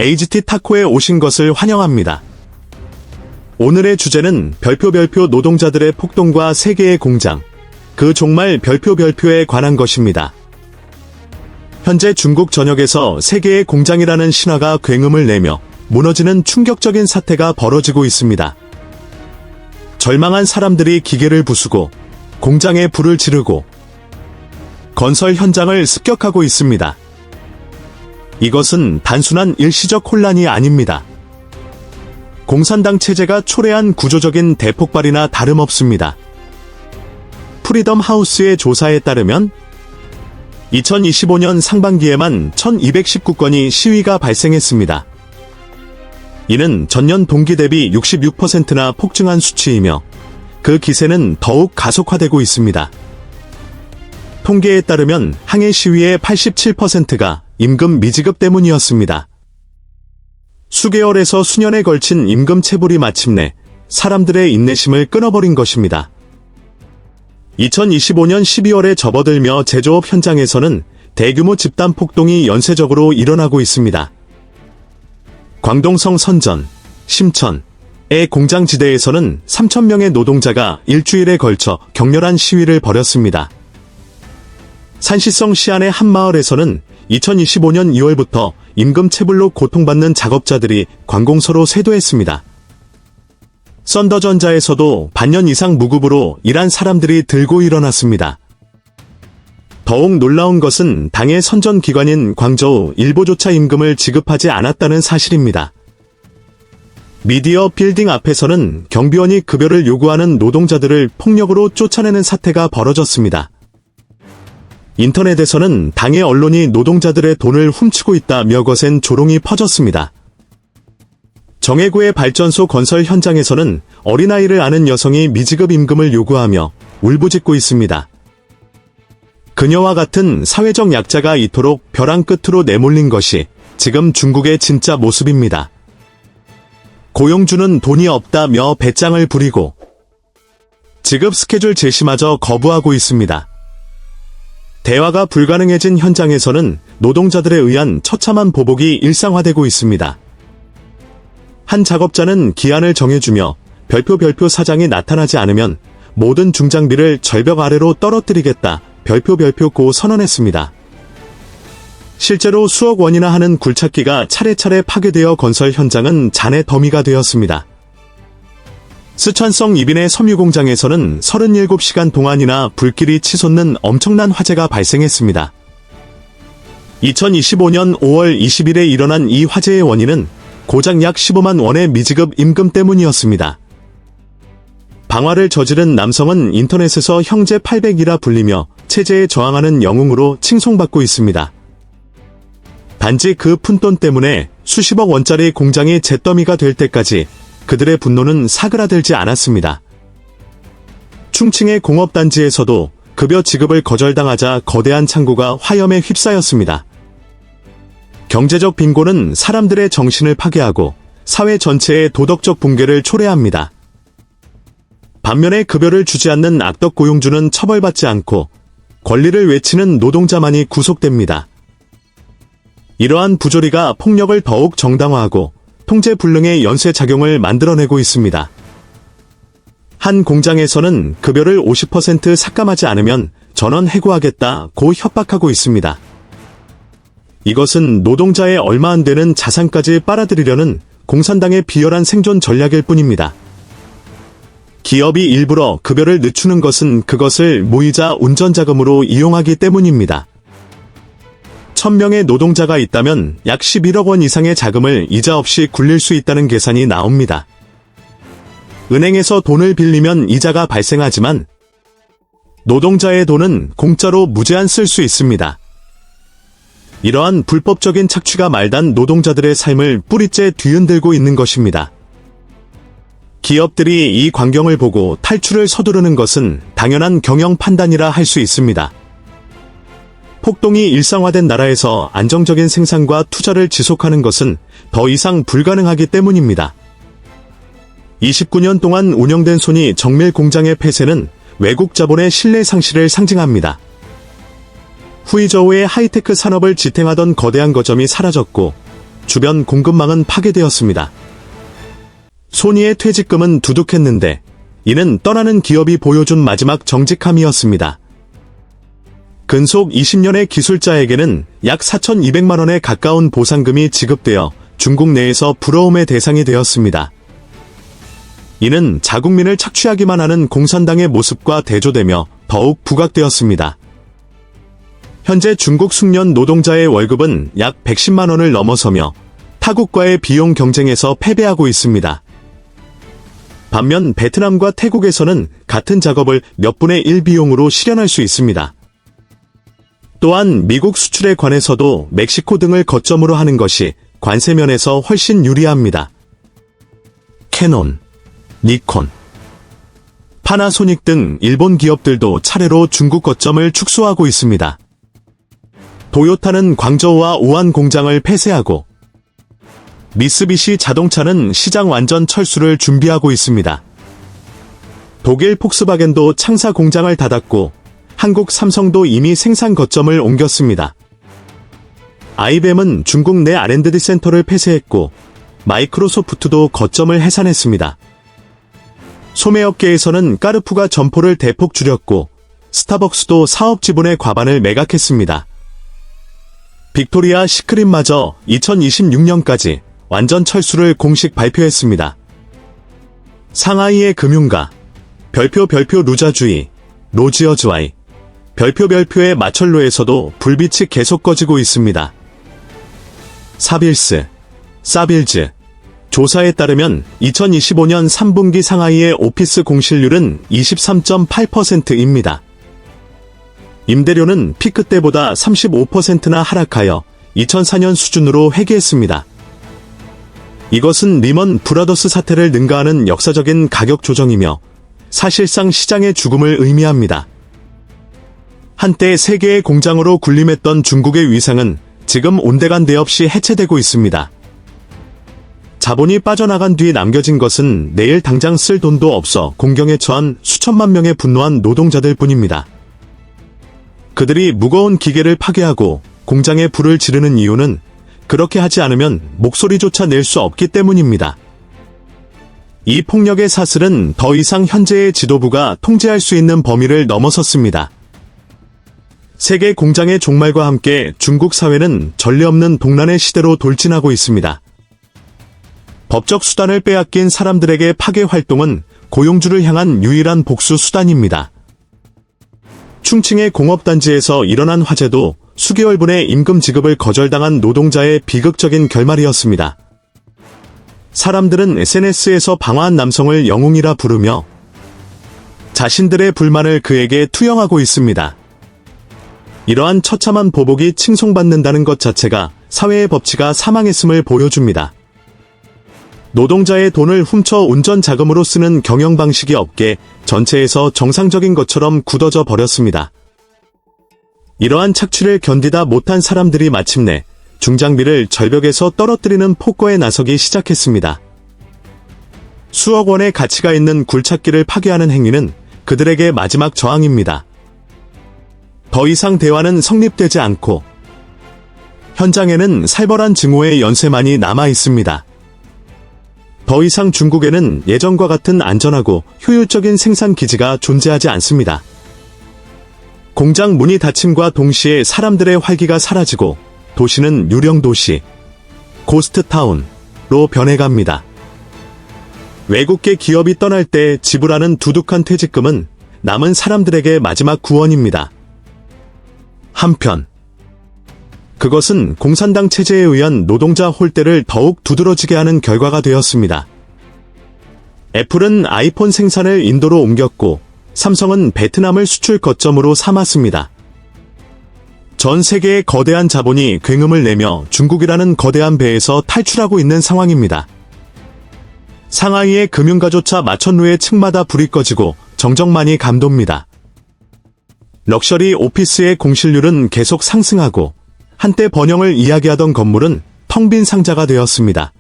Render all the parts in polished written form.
HT 타코에 오신 것을 환영합니다. 오늘의 주제는 별표 노동자들의 폭동과 세계의 공장, 그 종말 별표에 관한 것입니다. 현재 중국 전역에서 세계의 공장이라는 신화가 굉음을 내며 무너지는 충격적인 사태가 벌어지고 있습니다. 절망한 사람들이 기계를 부수고 공장에 불을 지르고 건설 현장을 습격하고 있습니다. 이것은 단순한 일시적 혼란이 아닙니다. 공산당 체제가 초래한 구조적인 대폭발이나 다름없습니다. 프리덤 하우스의 조사에 따르면 2025년 상반기에만 1219건의 시위가 발생했습니다. 이는 전년 동기 대비 66%나 폭증한 수치이며 그 기세는 더욱 가속화되고 있습니다. 통계에 따르면 항해 시위의 87%가 임금 미지급 때문이었습니다. 수개월에서 수년에 걸친 임금 체불이 마침내 사람들의 인내심을 끊어버린 것입니다. 2025년 12월에 접어들며 제조업 현장에서는 대규모 집단 폭동이 연쇄적으로 일어나고 있습니다. 광동성 선전, 심천의 공장지대에서는 3,000명의 노동자가 일주일에 걸쳐 격렬한 시위를 벌였습니다. 산시성 시안의 한 마을에서는 2025년 2월부터 임금 체불로 고통받는 작업자들이 관공서로 세도했습니다. 썬더전자에서도 반년 이상 무급으로 일한 사람들이 들고 일어났습니다. 더욱 놀라운 것은 당의 선전기관인 광저우 일보조차 임금을 지급하지 않았다는 사실입니다. 미디어 빌딩 앞에서는 경비원이 급여를 요구하는 노동자들을 폭력으로 쫓아내는 사태가 벌어졌습니다. 인터넷에서는 당의 언론이 노동자들의 돈을 훔치고 있다며 거센 조롱이 퍼졌습니다. 정해구의 발전소 건설 현장에서는 어린아이를 아는 여성이 미지급 임금을 요구하며 울부짖고 있습니다. 그녀와 같은 사회적 약자가 이토록 벼랑 끝으로 내몰린 것이 지금 중국의 진짜 모습입니다. 고용주는 돈이 없다며 배짱을 부리고 지급 스케줄 제시마저 거부하고 있습니다. 대화가 불가능해진 현장에서는 노동자들에 의한 처참한 보복이 일상화되고 있습니다. 한 작업자는 기한을 정해주며 별표 사장이 나타나지 않으면 모든 중장비를 절벽 아래로 떨어뜨리겠다 별표 선언했습니다. 실제로 수억 원이나 하는 굴착기가 차례차례 파괴되어 건설 현장은 잔해 더미가 되었습니다. 스촨성 이빈의 섬유공장에서는 37시간 동안이나 불길이 치솟는 엄청난 화재가 발생했습니다. 2025년 5월 20일에 일어난 이 화재의 원인은 고작 약 15만 원의 미지급 임금 때문이었습니다. 방화를 저지른 남성은 인터넷에서 형제 800이라 불리며 체제에 저항하는 영웅으로 칭송받고 있습니다. 단지 그 푼돈 때문에 수십억 원짜리 공장이 잿더미가 될 때까지 그들의 분노는 사그라들지 않았습니다. 충칭의 공업단지에서도 급여 지급을 거절당하자 거대한 창고가 화염에 휩싸였습니다. 경제적 빈곤은 사람들의 정신을 파괴하고 사회 전체의 도덕적 붕괴를 초래합니다. 반면에 급여를 주지 않는 악덕 고용주는 처벌받지 않고 권리를 외치는 노동자만이 구속됩니다. 이러한 부조리가 폭력을 더욱 정당화하고 통제불능의 연쇄작용을 만들어내고 있습니다. 한 공장에서는 급여를 50% 삭감하지 않으면 전원 해고하겠다고 협박하고 있습니다. 이것은 노동자의 얼마 안 되는 자산까지 빨아들이려는 공산당의 비열한 생존 전략일 뿐입니다. 기업이 일부러 급여를 늦추는 것은 그것을 무이자 운전자금으로 이용하기 때문입니다. 1000명의 노동자가 있다면 약 11억 원 이상의 자금을 이자 없이 굴릴 수 있다는 계산이 나옵니다. 은행에서 돈을 빌리면 이자가 발생하지만 노동자의 돈은 공짜로 무제한 쓸 수 있습니다. 이러한 불법적인 착취가 말단 노동자들의 삶을 뿌리째 뒤흔들고 있는 것입니다. 기업들이 이 광경을 보고 탈출을 서두르는 것은 당연한 경영 판단이라 할 수 있습니다. 폭동이 일상화된 나라에서 안정적인 생산과 투자를 지속하는 것은 더 이상 불가능하기 때문입니다. 29년 동안 운영된 소니 정밀 공장의 폐쇄는 외국 자본의 신뢰 상실을 상징합니다. 후이저우의 하이테크 산업을 지탱하던 거대한 거점이 사라졌고 주변 공급망은 파괴되었습니다. 소니의 퇴직금은 두둑했는데 이는 떠나는 기업이 보여준 마지막 정직함이었습니다. 근속 20년의 기술자에게는 약 4,200만 원에 가까운 보상금이 지급되어 중국 내에서 부러움의 대상이 되었습니다. 이는 자국민을 착취하기만 하는 공산당의 모습과 대조되며 더욱 부각되었습니다. 현재 중국 숙련 노동자의 월급은 약 110만 원을 넘어서며 타국과의 비용 경쟁에서 패배하고 있습니다. 반면 베트남과 태국에서는 같은 작업을 몇 분의 1 비용으로 실현할 수 있습니다. 또한 미국 수출에 관해서도 멕시코 등을 거점으로 하는 것이 관세면에서 훨씬 유리합니다. 캐논, 니콘, 파나소닉 등 일본 기업들도 차례로 중국 거점을 축소하고 있습니다. 도요타는 광저우와 오한 공장을 폐쇄하고 미쓰비시 자동차는 시장 완전 철수를 준비하고 있습니다. 독일 폭스바겐도 창사 공장을 닫았고 한국 삼성도 이미 생산 거점을 옮겼습니다. IBM은 중국 내 R&D 센터를 폐쇄했고 마이크로소프트도 거점을 해산했습니다. 소매업계에서는 까르푸가 점포를 대폭 줄였고 스타벅스도 사업 지분의 과반을 매각했습니다. 빅토리아 시크릿마저 2026년까지 완전 철수를 공식 발표했습니다. 상하이의 금융가, 별표 루자주의, 로지어즈와이, 별표의 마철로에서도 불빛이 계속 꺼지고 있습니다. 사빌즈, 조사에 따르면 2025년 3분기 상하이의 오피스 공실률은 23.8%입니다. 임대료는 피크 때보다 35%나 하락하여 2004년 수준으로 회귀했습니다. 이것은 리먼 브라더스 사태를 능가하는 역사적인 가격 조정이며 사실상 시장의 죽음을 의미합니다. 한때 세계의 공장으로 군림했던 중국의 위상은 지금 온데간데 없이 해체되고 있습니다. 자본이 빠져나간 뒤 남겨진 것은 내일 당장 쓸 돈도 없어 공경에 처한 수천만 명의 분노한 노동자들 뿐입니다. 그들이 무거운 기계를 파괴하고 공장에 불을 지르는 이유는 그렇게 하지 않으면 목소리조차 낼 수 없기 때문입니다. 이 폭력의 사슬은 더 이상 현재의 지도부가 통제할 수 있는 범위를 넘어섰습니다. 세계 공장의 종말과 함께 중국 사회는 전례 없는 동란의 시대로 돌진하고 있습니다. 법적 수단을 빼앗긴 사람들에게 파괴 활동은 고용주를 향한 유일한 복수 수단입니다. 충칭의 공업단지에서 일어난 화재도 수개월분의 임금 지급을 거절당한 노동자의 비극적인 결말이었습니다. 사람들은 SNS에서 방화한 남성을 영웅이라 부르며 자신들의 불만을 그에게 투영하고 있습니다. 이러한 처참한 보복이 칭송받는다는 것 자체가 사회의 법치가 사망했음을 보여줍니다. 노동자의 돈을 훔쳐 운전 자금으로 쓰는 경영 방식이 업계 전체에서 정상적인 것처럼 굳어져 버렸습니다. 이러한 착취를 견디다 못한 사람들이 마침내 중장비를 절벽에서 떨어뜨리는 폭거에 나서기 시작했습니다. 수억 원의 가치가 있는 굴착기를 파괴하는 행위는 그들에게 마지막 저항입니다. 더 이상 대화는 성립되지 않고 현장에는 살벌한 증오의 연쇄만이 남아 있습니다. 더 이상 중국에는 예전과 같은 안전하고 효율적인 생산 기지가 존재하지 않습니다. 공장 문이 닫힘과 동시에 사람들의 활기가 사라지고 도시는 유령도시, 고스트타운로 변해갑니다. 외국계 기업이 떠날 때 지불하는 두둑한 퇴직금은 남은 사람들에게 마지막 구원입니다. 한편 그것은 공산당 체제에 의한 노동자 홀대를 더욱 두드러지게 하는 결과가 되었습니다. 애플은 아이폰 생산을 인도로 옮겼고 삼성은 베트남을 수출 거점으로 삼았습니다. 전 세계의 거대한 자본이 굉음을 내며 중국이라는 거대한 배에서 탈출하고 있는 상황입니다. 상하이의 금융가조차 마천루의 층마다 불이 꺼지고 정적만이 감돕니다. 럭셔리 오피스의 공실률은 계속 상승하고 한때 번영을 이야기하던 건물은 텅 빈 상자가 되었습니다.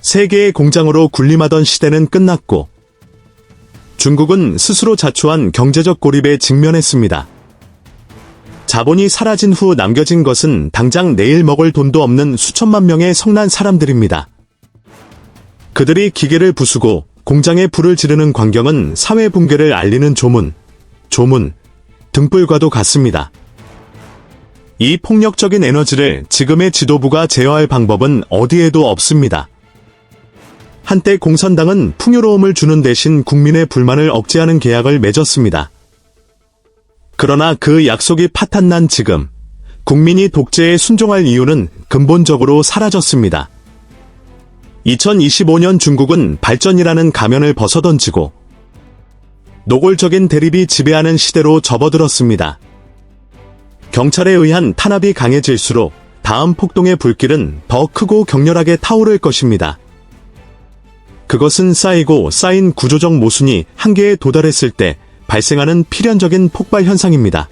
세계의 공장으로 군림하던 시대는 끝났고 중국은 스스로 자초한 경제적 고립에 직면했습니다. 자본이 사라진 후 남겨진 것은 당장 내일 먹을 돈도 없는 수천만 명의 성난 사람들입니다. 그들이 기계를 부수고 공장에 불을 지르는 광경은 사회 붕괴를 알리는 조문, 등불과도 같습니다. 이 폭력적인 에너지를 지금의 지도부가 제어할 방법은 어디에도 없습니다. 한때 공산당은 풍요로움을 주는 대신 국민의 불만을 억제하는 계약을 맺었습니다. 그러나 그 약속이 파탄난 지금, 국민이 독재에 순종할 이유는 근본적으로 사라졌습니다. 2025년 중국은 발전이라는 가면을 벗어던지고 노골적인 대립이 지배하는 시대로 접어들었습니다. 경찰에 의한 탄압이 강해질수록 다음 폭동의 불길은 더 크고 격렬하게 타오를 것입니다. 그것은 쌓인 구조적 모순이 한계에 도달했을 때 발생하는 필연적인 폭발 현상입니다.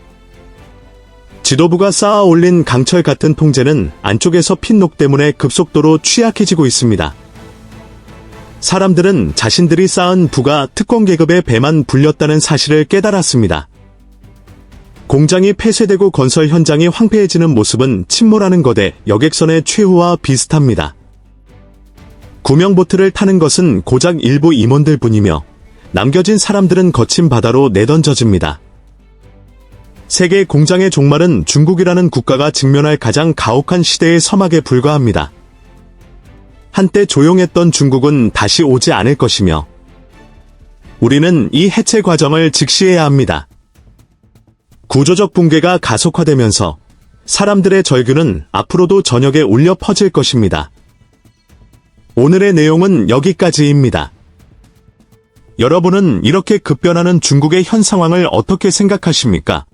지도부가 쌓아 올린 강철 같은 통제는 안쪽에서 핀록 때문에 급속도로 취약해지고 있습니다. 사람들은 자신들이 쌓은 부가 특권 계급의 배만 불렸다는 사실을 깨달았습니다. 공장이 폐쇄되고 건설 현장이 황폐해지는 모습은 침몰하는 거대 여객선의 최후와 비슷합니다. 구명보트를 타는 것은 고작 일부 임원들 뿐이며 남겨진 사람들은 거친 바다로 내던져집니다. 세계 공장의 종말은 중국이라는 국가가 직면할 가장 가혹한 시대의 서막에 불과합니다. 한때 조용했던 중국은 다시 오지 않을 것이며 우리는 이 해체 과정을 직시해야 합니다. 구조적 붕괴가 가속화되면서 사람들의 절규는 앞으로도 전역에 울려 퍼질 것입니다. 오늘의 내용은 여기까지입니다. 여러분은 이렇게 급변하는 중국의 현 상황을 어떻게 생각하십니까?